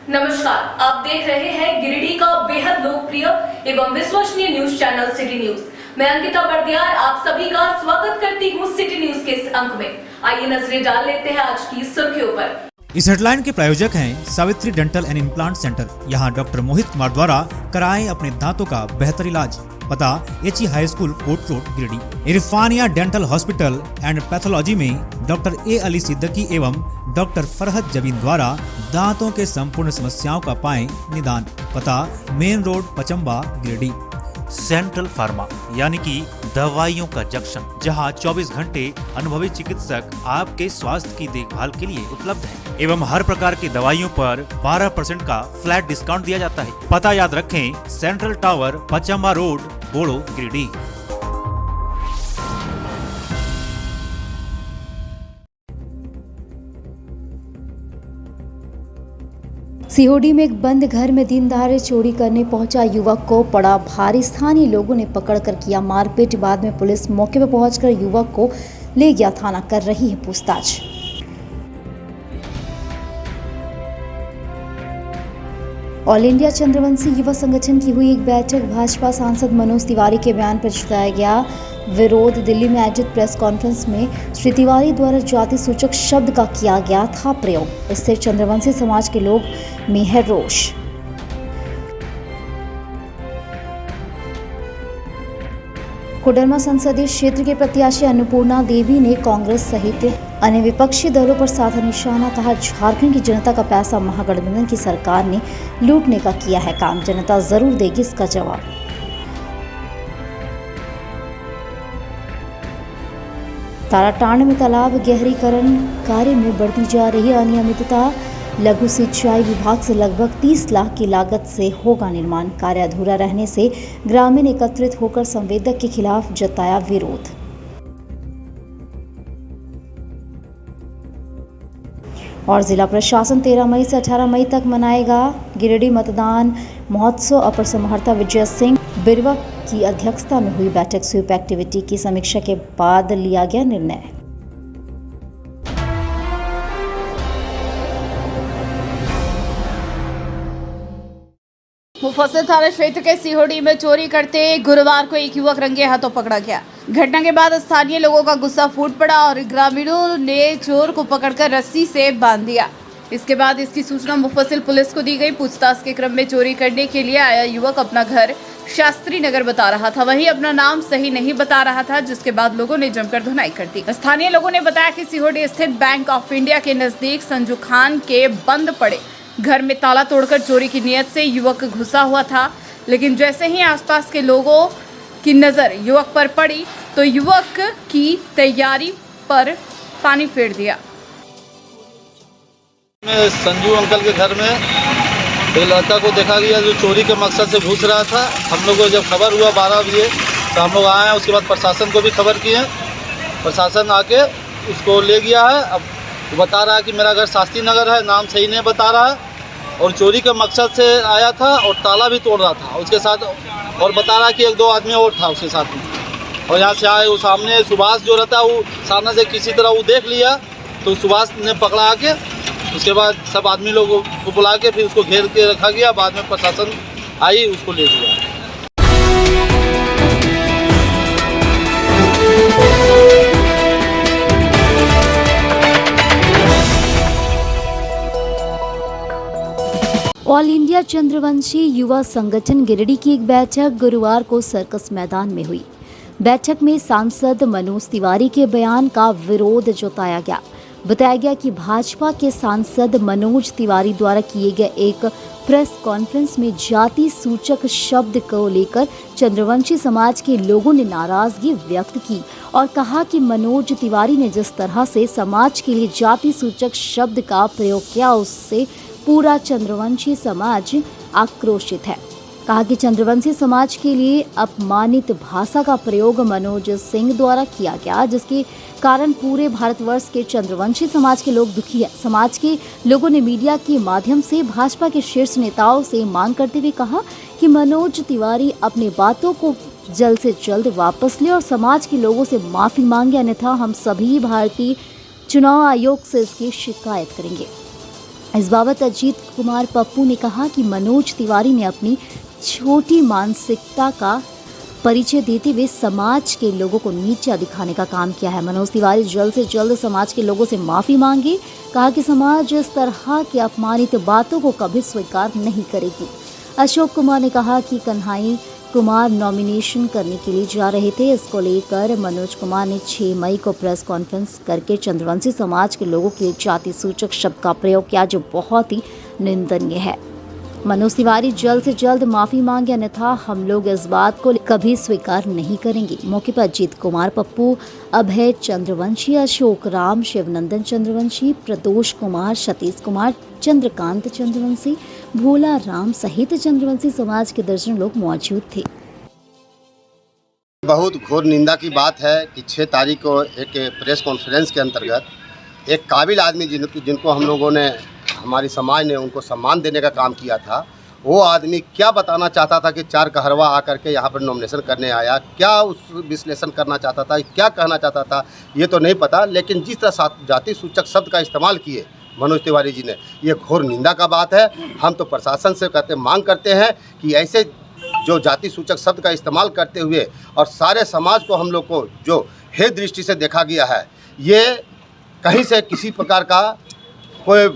नमस्कार, आप देख रहे हैं गिरिडीह का बेहद लोकप्रिय एवं विश्वसनीय न्यूज चैनल सिटी न्यूज। मैं अंकिता बर्दियार आप सभी का स्वागत करती हूँ सिटी न्यूज के इस अंक में। आइए नजरें डाल लेते हैं आज की सुर्खियों पर। इस हेडलाइन के प्रायोजक हैं Savitri dental and implant centre. यहाँ डॉक्टर मोहित कुमार द्वारा कराएं अपने दांतों का बेहतर इलाज। पता HE high school Kot road Giridih. Irfania dental hospital and pathology में डॉक्टर ए अली सिद्दीकी एवं डॉक्टर फरहत जबीन द्वारा दांतों के संपूर्ण समस्याओं का पाएं निदान। पता main road Pachamba Giridih. Central pharma यानी कि दवाइयों का जंक्शन, जहां 24 घंटे अनुभवी चिकित्सक आपके स्वास्थ्य की देखभाल के लिए उपलब्ध है एवं हर प्रकार की दवाइयों पर 12% का फ्लैट डिस्काउंट दिया जाता है। पता याद रखें, सेंट्रल टावर पचम्बा रोड बोड़ो गिरिडीह। सीओडी में एक बंद घर में दिन दहाड़े चोरी करने पहुंचा युवक को पड़ा भारी। स्थानीय लोगों ने पकड़कर किया मारपीट। बाद में पुलिस मौके पर पहुंचकर युवक को ले गया थाना, कर रही है पूछताछ। ऑल इंडिया चंद्रवंशी युवा संगठन की हुई एक बैठक। भाजपा सांसद मनोज तिवारी के बयान पर जताया गया विरोध। दिल्ली में आयोजित प्रेस कॉन्फ्रेंस में श्री तिवारी द्वारा जाति सूचक शब्द का किया गया था प्रयोग। इससे चंद्रवंशी समाज के लोग में है रोष। कोडरमा संसदीय क्षेत्र के प्रत्याशी अन्नपूर्णा देवी ने कांग्रेस सहित अन्य विपक्षी दलों पर साधा निशाना। कहा, झारखंड की जनता का पैसा महागठबंधन की सरकार ने लूटने का किया है काम, जनता जरूर देगी इसका जवाब। ताराटांड में तालाब गहरीकरण कार्य में बढ़ती जा रही अनियमितता। लघु सिंचाई विभाग से लगभग 30 लाख की लागत से होगा निर्माण। कार्य अधूरा रहने से ग्रामीण एकत्रित होकर संवेदक के खिलाफ जताया विरोध। और जिला प्रशासन 13 मई से 18 मई तक मनाएगा गिरिडीह मतदान महोत्सव। अपर समाहर्ता विजय सिंह बिरवा की अध्यक्षता में हुई बैठक। स्वीप एक्टिविटी की समीक्षा के बाद लिया गया निर्णय। मुफस्सिल थाना क्षेत्र के सीहोडी में चोरी करते गुरुवार को एक युवक रंगे हाथों पकड़ा गया। घटना के बाद स्थानीय लोगों का गुस्सा फूट पड़ा और ग्रामीणों ने चोर को पकड़कर रस्सी से बांध दिया। इसके बाद इसकी सूचना मुफस्सिल पुलिस को दी गई। पूछताछ के क्रम में चोरी करने के लिए आया युवक अपना घर शास्त्री नगर बता रहा था, वहीं अपना नाम सही नहीं बता रहा था, जिसके बाद लोगों ने जमकर धुनाई कर दी। स्थानीय लोगों ने बताया कि सीहोडी स्थित बैंक ऑफ इंडिया के नजदीक संजू खान के बंद पड़े घर में ताला तोड़कर चोरी की नियत से युवक घुसा हुआ था, लेकिन जैसे ही आसपास के लोगों की नजर युवक पर पड़ी तो युवक की तैयारी पर पानी फेर दिया। संजू अंकल के घर में एक लड़का को देखा गया जो चोरी के मकसद से घुस रहा था। हम लोग को जब खबर हुआ 12 बजे तो हम लोग आए। उसके बाद प्रशासन को भी खबर किए। प्रशासन आके उसको ले गया है। अब बता रहा है कि मेरा घर शास्त्री नगर है, नाम सही नहीं बता रहा है और चोरी के मकसद से आया था और ताला भी तोड़ रहा था उसके साथ। और बता रहा है कि 1-2 आदमी और था उसके साथ में। और यहाँ से आए, वो सामने सुभाष जो रहता है वो सामने से किसी तरह वो देख लिया तो सुभाष ने पकड़ा आके। उसके बाद सब आदमी लोगों को बुला के फिर उसको घेर के रखा गया। बाद में प्रशासन आई, उसको ले गया। ऑल इंडिया चंद्रवंशी युवा संगठन गिरिडीह की एक बैठक गुरुवार को सर्कस मैदान में हुई। बैठक में सांसद मनोज तिवारी के बयान का विरोध जताया गया। बताया गया कि भाजपा के सांसद मनोज तिवारी द्वारा किए गए एक प्रेस कॉन्फ्रेंस में जाति सूचक शब्द को लेकर चंद्रवंशी समाज के लोगों ने नाराजगी व्यक्त की और कहा कि मनोज तिवारी ने जिस तरह से समाज के लिए जाति सूचक शब्द का प्रयोग किया उससे पूरा चंद्रवंशी समाज आक्रोशित है। कहा कि चंद्रवंशी समाज के लिए अपमानित भाषा का प्रयोग मनोज सिंह द्वारा किया गया, जिसके कारण पूरे भारतवर्ष के चंद्रवंशी समाज के लोग दुखी है। समाज के लोगों ने मीडिया के माध्यम से भाजपा के शीर्ष नेताओं से मांग करते हुए कहा कि मनोज तिवारी अपनी बातों को जल्द से जल्द वापस ले और समाज के लोगों से माफी मांगे, अन्यथा हम सभी भारतीय चुनाव आयोग से इसकी शिकायत करेंगे। इस बाबत अजीत कुमार पप्पू ने कहा कि मनोज तिवारी ने अपनी छोटी मानसिकता का परिचय देते हुए समाज के लोगों को नीचा दिखाने का काम किया है। मनोज तिवारी जल्द से जल्द समाज के लोगों से माफी मांगे। कहा कि समाज इस तरह की अपमानित बातों को कभी स्वीकार नहीं करेगी। अशोक कुमार ने कहा कि कन्हई कुमार नॉमिनेशन करने के लिए जा रहे थे। इसको लेकर मनोज कुमार ने 6 मई को प्रेस कॉन्फ्रेंस करके चंद्रवंशी समाज के लोगों के जाति सूचक शब्द का प्रयोग किया, जो बहुत ही निंदनीय है। मनोज तिवारी जल्द से जल्द माफी मांगे, अन्यथा हम लोग इस बात को कभी स्वीकार नहीं करेंगे। मौके पर अजीत कुमार पप्पू, अभय चंद्रवंशी, अशोक राम, शिवनंदन चंद्रवंशी, प्रदोष कुमार, सतीश कुमार, चंद्रकांत चंद्रवंशी, भोला राम सहित चंद्रवंशी समाज के दर्जन लोग मौजूद थे। बहुत घोर निंदा की बात है कि 6 तारीख को एक प्रेस कॉन्फ्रेंस के अंतर्गत एक काबिल आदमी जिनको हम लोगों ने, हमारी समाज ने उनको सम्मान देने का काम किया था, वो आदमी क्या बताना चाहता था कि 4 कहरवा आकर के यहाँ पर नॉमिनेशन करने आया, क्या उस विश्लेषण करना चाहता था, क्या कहना चाहता था, ये तो नहीं पता। लेकिन जिस तरह जाति सूचक शब्द का इस्तेमाल किए मनोज तिवारी जी ने, ये घोर निंदा का बात है। हम तो प्रशासन से मांग करते हैं कि ऐसे जो जाति सूचक शब्द का इस्तेमाल करते हुए और सारे समाज को हम लोग को जो हे दृष्टि से देखा गया है, ये कहीं से किसी प्रकार का कोई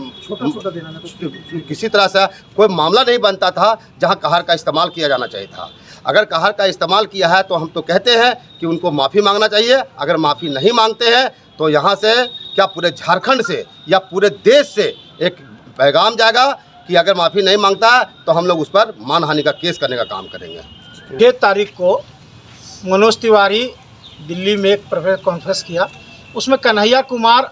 किसी तरह से कोई मामला नहीं बनता था जहां कहर का इस्तेमाल किया जाना चाहिए था। अगर कहर का इस्तेमाल किया है तो हम तो कहते हैं कि उनको माफ़ी मांगना चाहिए। अगर माफ़ी नहीं मांगते हैं तो यहाँ से क्या पूरे झारखंड से या पूरे देश से एक पैगाम जाएगा कि अगर माफ़ी नहीं मांगता है तो हम लोग उस पर मानहानि का केस करने का काम करेंगे। 6 तारीख को मनोज तिवारी दिल्ली में एक प्रेस कॉन्फ्रेंस किया। उसमें कन्हैया कुमार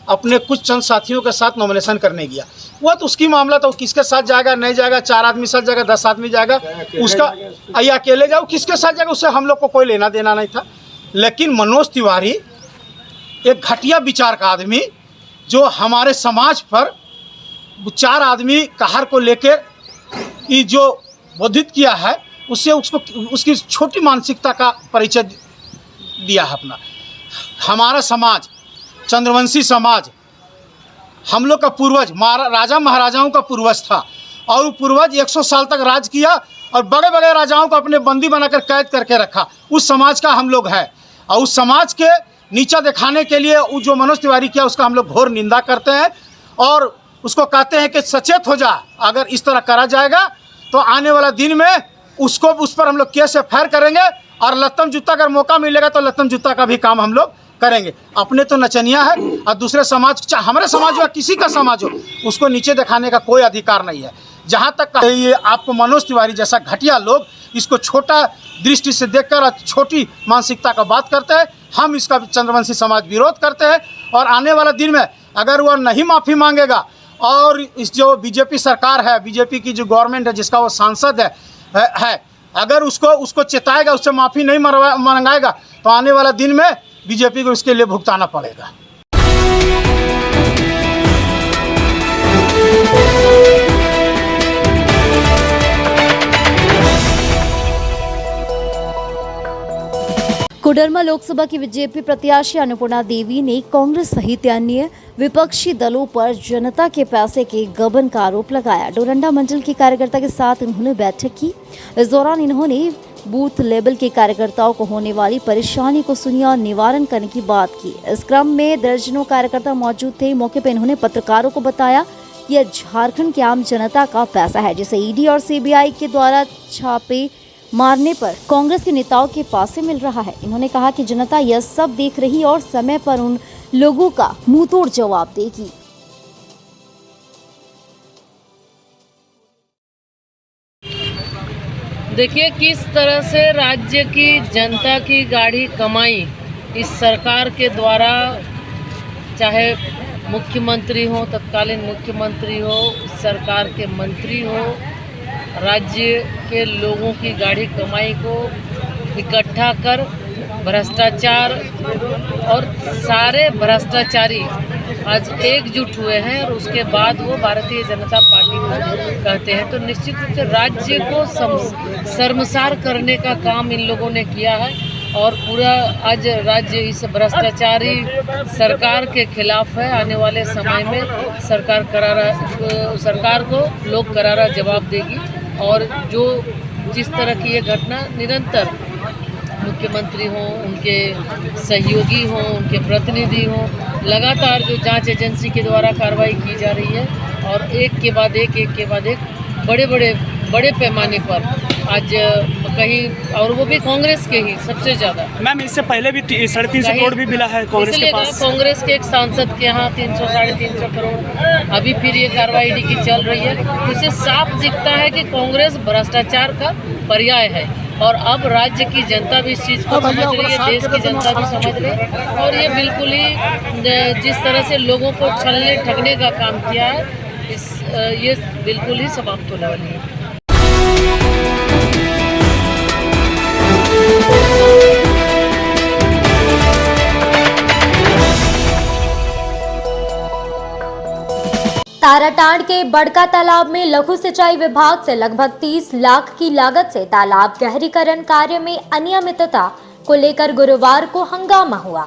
अपने कुछ चंद साथियों के साथ नॉमिनेशन करने गया। वो तो उसकी मामला, तो किसके साथ जाएगा, नहीं जाएगा, 4 आदमी साथ जाएगा, 10 आदमी जाएगा, उसका या अकेले जाओ, किसके साथ जाएगा, उससे हम लोग को कोई लेना देना नहीं था। लेकिन मनोज तिवारी एक घटिया विचार का आदमी, जो हमारे समाज पर 4 आदमी कहर को लेकर ये जो बोधित किया है, उससे उसकी छोटी मानसिकता का परिचय दिया है अपना। हमारा समाज, चंद्रवंशी समाज, हम लोग का पूर्वज राजा महाराजाओं का पूर्वज था, और वो पूर्वज 100 साल तक राज किया और बड़े बड़े राजाओं को अपने बंदी बनाकर कैद करके रखा। उस समाज का हम लोग है, और उस समाज के नीचा दिखाने के लिए वो जो मनोज तिवारी किया, उसका हम लोग घोर निंदा करते हैं और उसको कहते हैं कि सचेत हो जा। अगर इस तरह करा जाएगा तो आने वाला दिन में उस पर हम लोग केस FIR करेंगे, और लत्तम जूता अगर मौका मिलेगा तो लत्तम जूता का भी काम हम लोग करेंगे। अपने तो नचनिया है, और दूसरे समाज, चाहे हमारे समाज हो या किसी का समाज हो, उसको नीचे दिखाने का कोई अधिकार नहीं है। जहाँ तक ये आपको मनोज तिवारी जैसा घटिया लोग इसको छोटा दृष्टि से देखकर और छोटी मानसिकता का बात करते हैं, हम इसका चंद्रवंशी समाज विरोध करते हैं। और आने वाला दिन में अगर वह नहीं माफ़ी मांगेगा, और इस जो बीजेपी सरकार है, बीजेपी की जो गवर्नमेंट है, जिसका वो सांसद है, अगर उसको चेताएगा, उससे माफ़ी नहीं मांगाएगा, तो आने वाला दिन में बीजेपी को इसके लिए भुगताना पड़ेगा। कोडरमा लोकसभा की बीजेपी प्रत्याशी अन्नपूर्णा देवी ने कांग्रेस सहित अन्य विपक्षी दलों पर जनता के पैसे के गबन का आरोप लगाया। डोरंडा मंडल के कार्यकर्ता के साथ उन्होंने बैठक की। इस दौरान इन्होंने बूथ लेवल के कार्यकर्ताओं को होने वाली परेशानी को सुनी और निवारण करने की बात की। इस क्रम में दर्जनों कार्यकर्ता मौजूद थे। मौके पर इन्होंने पत्रकारों को बताया कि यह झारखंड की आम जनता का पैसा है, जिसे ईडी और सीबीआई के द्वारा छापे मारने पर कांग्रेस के नेताओं के पास से मिल रहा है। इन्होंने कहा कि जनता यह सब देख रही और समय पर उन लोगों का मुंहतोड़ जवाब देगी। देखिए किस तरह से राज्य की जनता की गाढ़ी कमाई इस सरकार के द्वारा, चाहे मुख्यमंत्री हो, तत्कालीन मुख्यमंत्री हो, सरकार के मंत्री हो, राज्य के लोगों की गाढ़ी कमाई को इकट्ठा कर भ्रष्टाचार और सारे भ्रष्टाचारी आज एकजुट हुए हैं और उसके बाद वो भारतीय जनता पार्टी को कहते हैं। तो निश्चित रूप से राज्य को शर्मसार करने का काम इन लोगों ने किया है और पूरा आज राज्य इस भ्रष्टाचारी सरकार के खिलाफ है। आने वाले समय में सरकार को लोग करारा जवाब देगी और जो जिस तरह की ये घटना निरंतर मुख्यमंत्री हों, उनके सहयोगी हों, उनके प्रतिनिधि हों, लगातार जो जांच एजेंसी के द्वारा कार्रवाई की जा रही है और एक के बाद एक बड़े पैमाने पर आज कहीं, और वो भी कांग्रेस के ही सबसे ज़्यादा। मैम इससे पहले भी 350 करोड़ भी मिला है कांग्रेस के पास। कांग्रेस के एक सांसद के यहाँ 300 साढ़े 300 करोड़, अभी फिर ये कार्रवाई ईडी की चल रही है। इससे साफ दिखता है कि कांग्रेस भ्रष्टाचार का पर्याय है और अब राज्य की जनता भी इस चीज़ को समझ रही है, देश की जनता भी समझ रही है और ये बिल्कुल ही जिस तरह से लोगों को छलने ठगने का काम किया है, ये बिल्कुल ही समाप्त होने वाली है। ताराटांड के बड़का तालाब में लघु सिंचाई विभाग से लगभग 30 लाख की लागत से तालाब गहरीकरण कार्य में अनियमितता को लेकर गुरुवार को हंगामा हुआ।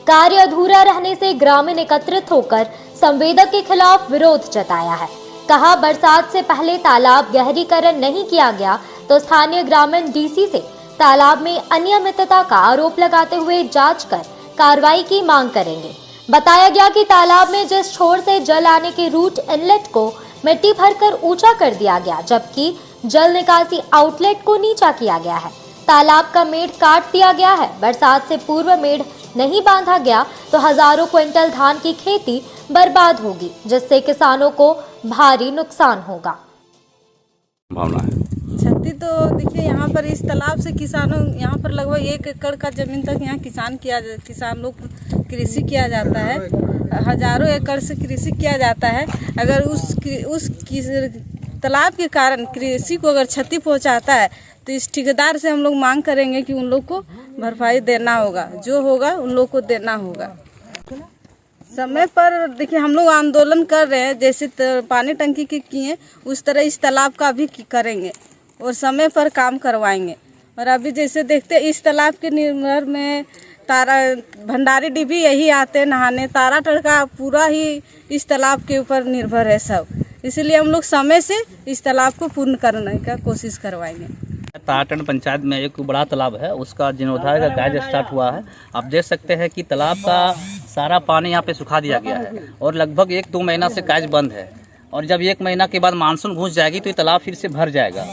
कार्य अधूरा रहने से ग्रामीण एकत्रित होकर संवेदक के खिलाफ विरोध जताया है। कहा, बरसात से पहले तालाब गहरीकरण नहीं किया गया तो स्थानीय ग्रामीण डीसी से तालाब में अनियमितता का आरोप लगाते हुए जांच कर कार्रवाई की मांग करेंगे। बताया गया कि तालाब में जिस छोर से जल आने के रूट इनलेट को मिट्टी भरकर ऊंचा कर दिया गया, जबकि जल निकासी आउटलेट को नीचा किया गया है। तालाब का मेढ़ काट दिया गया है। बरसात से पूर्व मेढ़ नहीं बांधा गया तो हजारों क्विंटल धान की खेती बर्बाद होगी, जिससे किसानों को भारी नुकसान होगा। क्षति तो देखिए, यहाँ पर इस तालाब से किसानों, यहाँ पर लगभग 1 एकड़ का जमीन तक यहाँ किसान लोग कृषि किया जाता है। हजारों एकड़ से कृषि किया जाता है। अगर उस तालाब के कारण कृषि को अगर क्षति पहुँचाता है तो इस ठेकेदार से हम लोग मांग करेंगे कि उन लोग को भरपाई देना होगा, जो होगा उन लोग को देना होगा। समय पर देखिए, हम लोग आंदोलन कर रहे हैं, जैसे पानी टंकी के किए उस तरह इस तालाब का भी करेंगे और समय पर काम करवाएंगे। और अभी जैसे देखते हैं इस तालाब के निर्भर में भंडारी डिब्बी यही आते हैं नहाने, ताराटांड का पूरा ही इस तालाब के ऊपर निर्भर है सब। इसलिए हम लोग समय से इस तालाब को पूर्ण करने का कोशिश करवाएंगे। ताराटांड पंचायत में एक बड़ा तालाब है, उसका जीर्णोद्धार का कार्य स्टार्ट हुआ है। आप देख सकते हैं कि तालाब का सारा पानी यहाँ पे सुखा दिया गया है और लगभग 1-2 महीना से कार्य बंद है और जब 1 महीना के बाद मानसून घुस जाएगी तो ये तालाब फिर से भर जाएगा।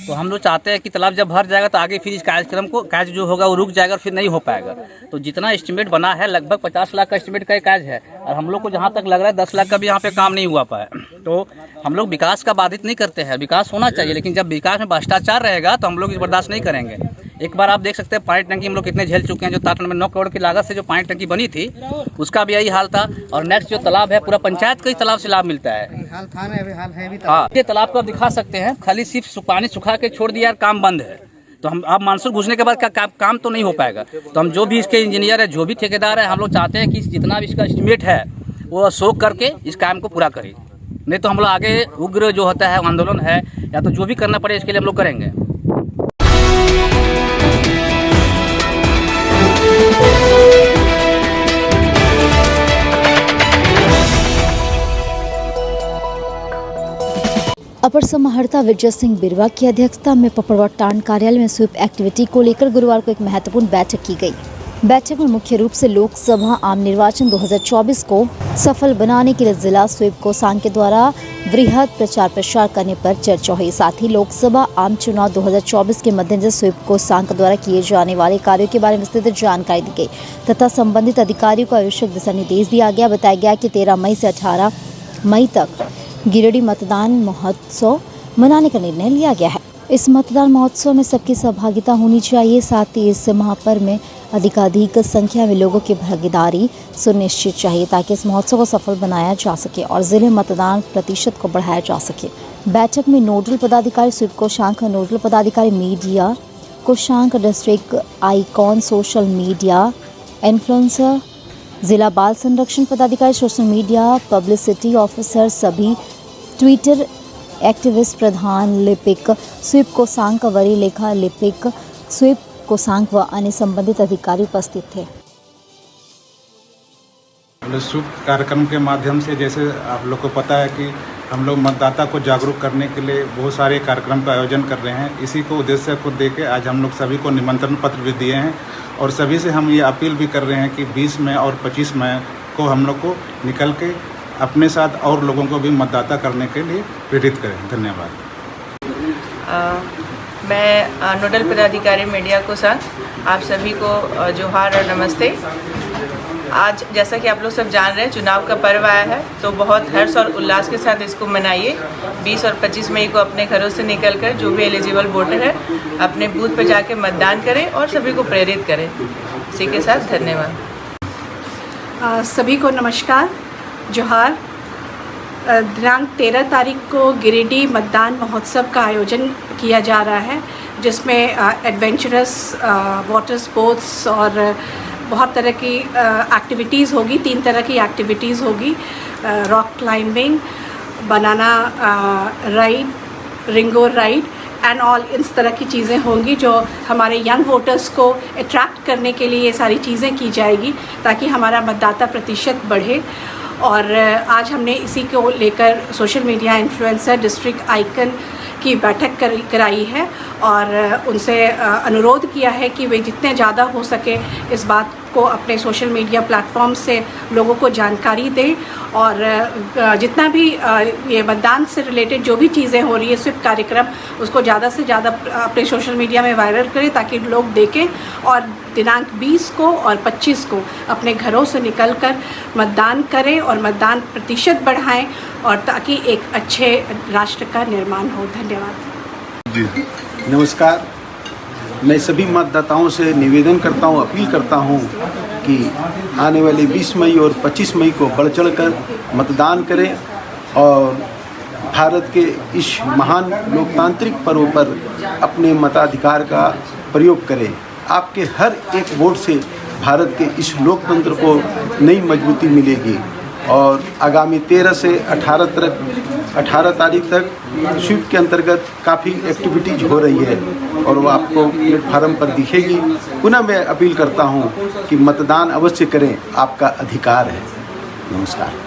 तो हम लोग चाहते हैं कि तालाब जब भर जाएगा तो आगे फिर इस कार्य जो होगा वो रुक जाएगा और फिर नहीं हो पाएगा। तो जितना एस्टिमेट बना है लगभग 50 लाख का एस्टिमेट का कार्य है और हम लोग को जहाँ तक लग रहा है 10 लाख का भी यहाँ पे काम नहीं हुआ पाया। तो हम लोग विकास का बाधित नहीं करते हैं, विकास होना चाहिए, लेकिन जब विकास में भ्रष्टाचार रहेगा तो हम लोग इस बर्दाश्त नहीं करेंगे। एक बार आप देख सकते हैं पानी टंकी हम लोग कितने झेल चुके हैं। जो ताराटांड में 9 करोड़ की लागत से जो पानी टंकी बनी थी उसका भी यही हाल था। और नेक्स्ट जो तालाब है पूरा पंचायत को इस तालाब से लाभ मिलता है। हाँ, ये तालाब को आप दिखा सकते हैं, खाली सिर्फ पानी सुखा के छोड़ दिया, काम बंद है। तो हम अब मानसून घुसने के बाद काम तो नहीं हो पाएगा। तो हम जो भी इसके इंजीनियर है, जो भी ठेकेदार है, हम लोग चाहते हैं कि जितना भी इसका एस्टिमेट है वो शोक करके इस काम को पूरा करें। नहीं तो हम लोग आगे उग्र जो होता है आंदोलन है या तो जो भी करना पड़े इसके लिए हम लोग करेंगे। अपर समाहर्ता विजय सिंह बिरवा की अध्यक्षता में पपड़वाटांड कार्यालय में स्वीप एक्टिविटी को लेकर गुरुवार को एक महत्वपूर्ण बैठक की गई। बैठक में मुख्य रूप से लोकसभा आम निर्वाचन 2024 को सफल बनाने के लिए जिला स्वीप कोषांग के द्वारा वृहद प्रचार प्रसार करने पर चर्चा हुई। साथ ही लोकसभा आम चुनाव 2024 के मद्देनजर स्वीप कोषांग द्वारा किए जाने वाले कार्यों के बारे में विस्तृत जानकारी दी गई तथा संबंधित अधिकारियों को आवश्यक दिशा निर्देश दिया गया। बताया गया कि 13 मई से 18 मई तक गिरिडीह मतदान महोत्सव मनाने का निर्णय लिया गया है। इस मतदान महोत्सव में सबकी सहभागिता होनी चाहिए। साथ ही इस महापर्व में अधिकाधिक संख्या में लोगों की भागीदारी सुनिश्चित चाहिए ताकि इस महोत्सव को सफल बनाया जा सके और जिले मतदान प्रतिशत को बढ़ाया जा सके। बैठक में नोडल पदाधिकारी स्वीप कोषांग, नोडल पदाधिकारी मीडिया कोषांग, district icon social media influencer, जिला बाल संरक्षण पदाधिकारी सोशल मीडिया पब्लिसिटी ऑफिसर, सभी ट्विटर एक्टिविस्ट, प्रधान लिपिक स्वीप कोषांग, वरीय लेखा लिपिक स्वीप कोसांग व अन्य संबंधित अधिकारी उपस्थित थे। शुभ कार्यक्रम के माध्यम से, जैसे आप लोग को पता है कि हम लोग मतदाता को जागरूक करने के लिए बहुत सारे कार्यक्रम का आयोजन कर रहे हैं। इसी को उद्देश्य को देके आज हम लोग सभी को निमंत्रण पत्र भी दिए हैं और सभी से हम ये अपील भी कर रहे हैं कि 20 मई और 25 मई को हम लोग को निकल के अपने साथ और लोगों को भी मतदाता करने के लिए प्रेरित करें। धन्यवाद। मैं नोडल पदाधिकारी मीडिया को संग आप सभी को जोहार और नमस्ते। आज जैसा कि आप लोग सब जान रहे हैं, चुनाव का पर्व आया है, तो बहुत हर्ष और उल्लास के साथ इसको मनाइए। 20 और 25 मई को अपने घरों से निकलकर जो भी एलिजिबल वोटर है अपने बूथ पर जाके मतदान करें और सभी को प्रेरित करें। इसी के साथ धन्यवाद। सभी को नमस्कार, जोहार। दिनांक 13 तारीख को गिरिडीह मतदान महोत्सव का आयोजन किया जा रहा है, जिसमें एडवेंचरस वाटर स्पोर्ट्स और बहुत तरह की एक्टिविटीज़ होगी। 3 तरह की एक्टिविटीज़ होगी, rock climbing, banana ride, Ringo ride and all. इस तरह की चीज़ें होंगी जो हमारे यंग वोटर्स को अट्रैक्ट करने के लिए ये सारी चीज़ें की जाएगी ताकि हमारा मतदाता प्रतिशत बढ़े। और आज हमने इसी को लेकर social media influencer district icon की बैठक कराई है और उनसे अनुरोध किया है कि वे जितने ज़्यादा हो सके इस बात को अपने सोशल मीडिया प्लेटफॉर्म से लोगों को जानकारी दें और जितना भी ये मतदान से रिलेटेड जो भी चीज़ें हो रही है, स्वीप कार्यक्रम, उसको ज़्यादा से ज़्यादा अपने सोशल मीडिया में वायरल करें ताकि लोग देखें और दिनांक 20 को और 25 को अपने घरों से निकलकर मतदान करें और मतदान प्रतिशत बढ़ाएं और ताकि एक अच्छे राष्ट्र का निर्माण हो। धन्यवाद। जी नमस्कार। मैं सभी मतदाताओं से निवेदन करता हूं, अपील करता हूं कि आने वाले 20 मई और 25 मई को बढ़ चढ़कर मतदान करें और भारत के इस महान लोकतांत्रिक पर्व पर अपने मताधिकार का प्रयोग करें। आपके हर एक वोट से भारत के इस लोकतंत्र को नई मजबूती मिलेगी और आगामी 13 से 18 तारीख तक स्वीप के अंतर्गत काफ़ी एक्टिविटीज हो रही है और वो आपको प्लेटफार्म पर दिखेगी। पुनः मैं अपील करता हूँ कि मतदान अवश्य करें, आपका अधिकार है। नमस्कार।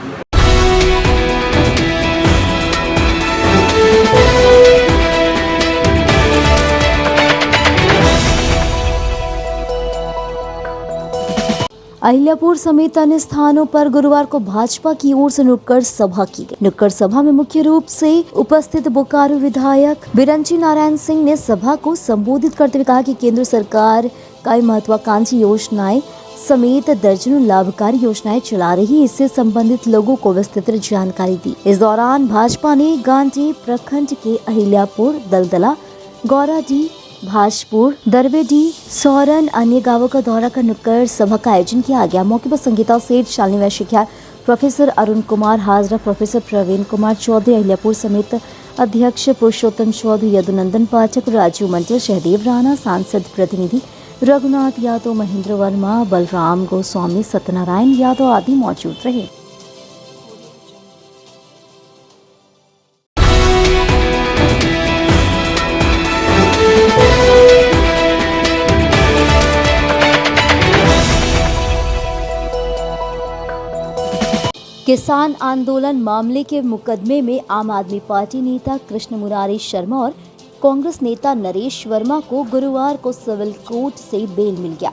अहिल्यापुर समेत अन्य स्थानों पर गुरुवार को भाजपा की ओर से नुक्कड़ सभा की गई। नुक्कड़ सभा में मुख्य रूप से उपस्थित बोकारो विधायक बिरंची नारायण सिंह ने सभा को संबोधित करते हुए कहा कि केंद्र सरकार कई महत्वाकांक्षी योजनाएं समेत दर्जनों लाभकारी योजनाएं चला रही है। इससे संबंधित लोगों को विस्तृत जानकारी दी। इस दौरान भाजपा ने गांधी प्रखंड के अहिल्यापुर, दलदला, गौराडी, भाजपुर, दरवेडी, सौरन अन्य गांवों का दौरा कर नुक्कड़ सभा का आयोजन किया गया। मौके पर संगीता सेठ, शालिनी वैश्य, प्रोफेसर अरुण कुमार हाजरा, प्रोफेसर प्रवीण कुमार चौधरी, अहिल्यापुर समेत अध्यक्ष पुरुषोत्तम चौधरी, यदुनंदन पाठक, राजू मंडल, सहदेव राणा, सांसद प्रतिनिधि रघुनाथ यादव, महेंद्र वर्मा, बलराम गोस्वामी, सत्यनारायण यादव आदि मौजूद रहे। किसान आंदोलन मामले के मुकदमे में आम आदमी पार्टी नेता कृष्ण मुरारी शर्मा और कांग्रेस नेता नरेश वर्मा को गुरुवार को सिविल कोर्ट से बेल मिल गया।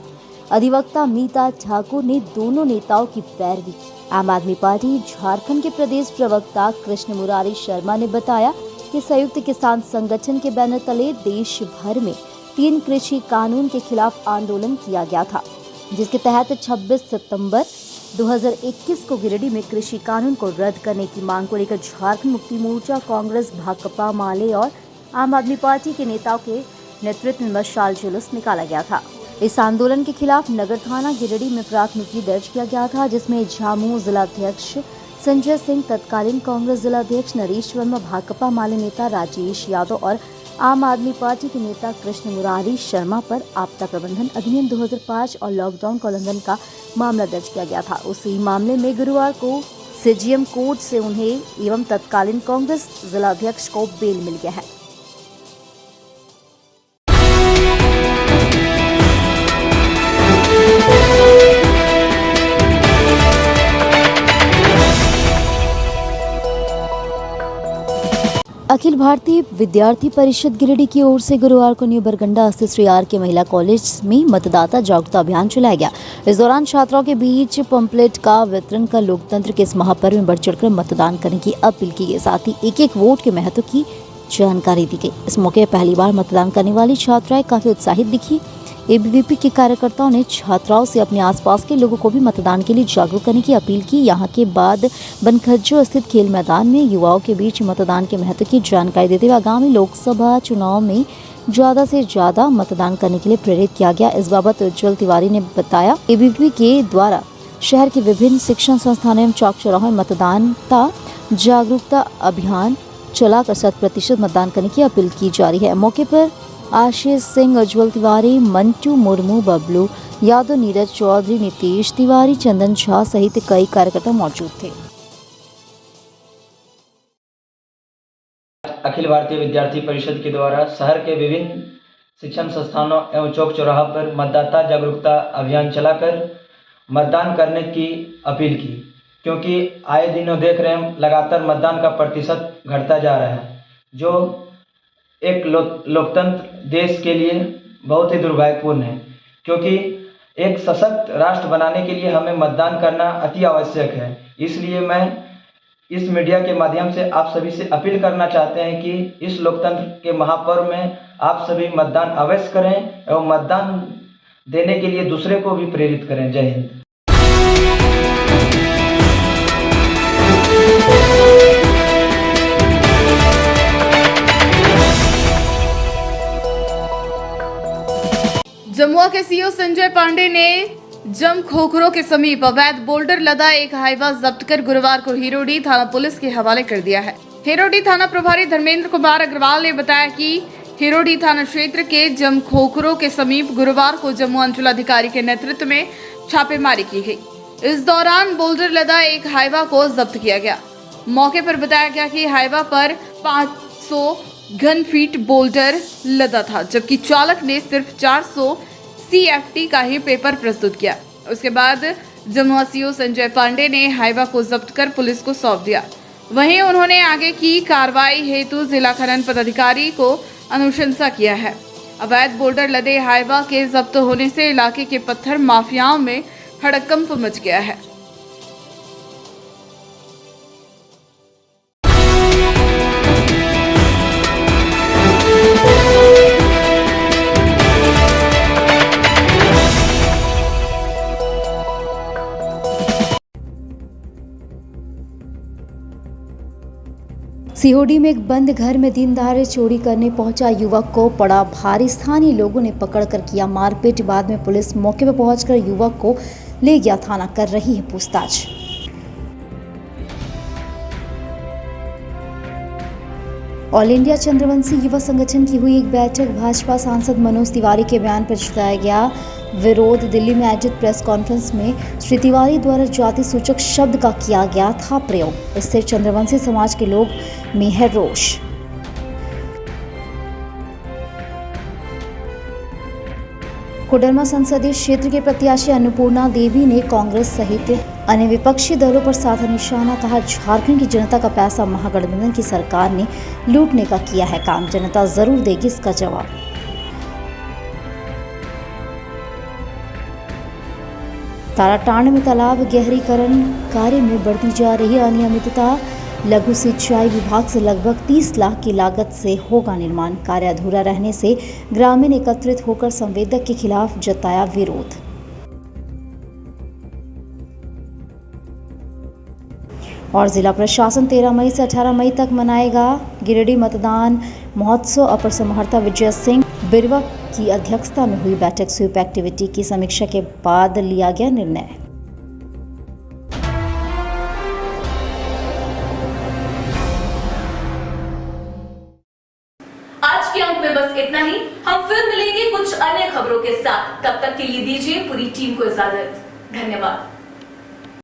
अधिवक्ता मीता ठाकुर ने दोनों नेताओं की पैरवी की। आम आदमी पार्टी झारखंड के प्रदेश प्रवक्ता कृष्ण मुरारी शर्मा ने बताया कि संयुक्त किसान संगठन के बैनर तले देश भर में 3 कृषि कानून के खिलाफ आंदोलन किया गया था, जिसके तहत 26 सितंबर 2021 को गिरिडीह में कृषि कानून को रद्द करने की मांग को लेकर झारखंड मुक्ति मोर्चा, कांग्रेस, भाकपा माले और आम आदमी पार्टी के नेताओं के नेतृत्व में मशाल जुलूस निकाला गया था। इस आंदोलन के खिलाफ नगर थाना गिरिडीह में प्राथमिकी दर्ज किया गया था, जिसमें झामू जिलाध्यक्ष संजय सिंह, तत्कालीन कांग्रेस जिलाध्यक्ष नरेश वर्मा, भाकपा माले नेता राजेश यादव और आम आदमी पार्टी के नेता कृष्ण मुरारी शर्मा पर आपदा प्रबंधन अधिनियम 2005 और लॉकडाउन का उल्लंघन का मामला दर्ज किया गया था। उसी मामले में गुरुवार को सीजीएम कोर्ट से उन्हें एवं तत्कालीन कांग्रेस जिलाध्यक्ष को बेल मिल गया है। अखिल भारतीय विद्यार्थी परिषद गिरिडीह की ओर से गुरुवार को न्यू बरगंडा स्थित श्री आर के महिला कॉलेज में मतदाता जागरूकता अभियान चलाया गया। इस दौरान छात्राओं के बीच पंपलेट का वितरण कर लोकतंत्र के इस महापर्व में बढ़ चढ़कर मतदान करने की अपील की गई। साथ ही एक एक वोट के महत्व की जानकारी दी गई। इस मौके पर पहली बार मतदान करने वाली छात्राएं काफी उत्साहित दिखी। एबीवीपी के कार्यकर्ताओं ने छात्राओं से अपने आसपास के लोगों को भी मतदान के लिए जागरूक करने की अपील की। यहां के बाद बनखज्जो स्थित खेल मैदान में युवाओं के बीच मतदान के महत्व की जानकारी देते हुए आगामी लोकसभा चुनाव में ज्यादा से ज्यादा मतदान करने के लिए प्रेरित किया गया। इस बाबत उज्जवल तिवारी ने बताया, एबीवीपी के द्वारा शहर के विभिन्न शिक्षण संस्थानों एवं चौक चौराहों में मतदाता जागरूकता अभियान चलाकर 100% मतदान करने की अपील की जा रही है। मौके पर आशीष सिंह, उज्जवल तिवारी, मंटू मुर्मू, बबलू यादव, नीरज चौधरी, नीतीश तिवारी, चंदन झा सहित कई कार्यकर्ता मौजूद थे। अखिल भारतीय विद्यार्थी परिषद के द्वारा शहर के विभिन्न शिक्षण संस्थानों एवं चौक चौराहा पर मतदाता जागरूकता अभियान चलाकर मतदान करने की अपील की, क्योंकि आए दिनों देख रहे हैं लगातार मतदान का प्रतिशत घटता जा रहा है, जो एक लोकतंत्र देश के लिए बहुत ही दुर्भाग्यपूर्ण है। क्योंकि एक सशक्त राष्ट्र बनाने के लिए हमें मतदान करना अति आवश्यक है। इसलिए मैं इस मीडिया के माध्यम से आप सभी से अपील करना चाहते हैं कि इस लोकतंत्र के महापर्व में आप सभी मतदान अवश्य करें एवं मतदान देने के लिए दूसरे को भी प्रेरित करें। जय हिंद। जमुआ के सीओ संजय पांडे ने जम खोखरों के समीप अवैध बोल्डर लदा एक हाईवा जब्त कर गुरुवार को हिरोडी थाना पुलिस के हवाले कर दिया है। हिरोडी थाना प्रभारी धर्मेंद्र कुमार अग्रवाल ने बताया कि हिरोडी थाना क्षेत्र के जम खोखरों के समीप गुरुवार को जम्मू अंचलाधिकारी के नेतृत्व में छापेमारी की गई। इस दौरान बोल्डर लदा एक हाईवा को जब्त किया गया। मौके पर बताया गया कि हाईवा पर 500 घन फीट बोल्डर लदा था, जबकि चालक ने सिर्फ 400 CFT का ही पेपर प्रस्तुत किया। उसके बाद जमुआ सीओ संजय पांडे ने हाईवा को जब्त कर पुलिस को सौंप दिया। वहीं उन्होंने आगे की कार्रवाई हेतु जिला खनन पदाधिकारी को अनुशंसा किया है। अवैध बोल्डर लदे हाईवा के जब्त होने से इलाके के पत्थर माफियाओं में हड़कंप मच गया है। सीहोडी में एक बंद घर में दिन दहाड़े चोरी करने पहुंचा युवक को पड़ा भारी। स्थानीय लोगों ने पकड़कर किया मारपीट। बाद में पुलिस मौके पर पहुंचकर युवक को ले गया थाना, कर रही है पूछताछ। ऑल इंडिया चंद्रवंशी युवा संगठन की हुई एक बैठक। भाजपा सांसद मनोज तिवारी के बयान पर जताया गया विरोध। दिल्ली में आयोजित प्रेस कॉन्फ्रेंस में श्री तिवारी द्वारा जाति सूचक शब्द का किया गया था प्रयोग। इससे चंद्रवंशी समाज के लोग में है रोष। कोडरमा संसदीय क्षेत्र के प्रत्याशी अन्नपूर्णा देवी ने कांग्रेस सहित अन्य विपक्षी दलों पर साधा निशाना। कहा, झारखंड की जनता का पैसा महागठबंधन की सरकार ने लूटने का किया है काम, जनता जरूर देगी इसका जवाब। ताराटांड में तालाब गहरीकरण कार्य में बढ़ती जा रही अनियमितता। लघु सिंचाई विभाग से लगभग 30 लाख की लागत से होगा निर्माण। कार्य अधूरा रहने से ग्रामीण एकत्रित होकर संवेदक के खिलाफ जताया विरोध। और जिला प्रशासन 13 मई से 18 मई तक मनाएगा गिरिडीह मतदान महोत्सव। अपर समाहर्ता विजय सिंह बिरवा की अध्यक्षता में हुई बैठक स्वीप एक्टिविटी की समीक्षा के बाद लिया गया निर्णय। आज के अंक में बस इतना ही। हम फिर मिलेंगे कुछ अन्य खबरों के साथ। तब तक के लिए दीजिए पूरी टीम को इजाजत। धन्यवाद।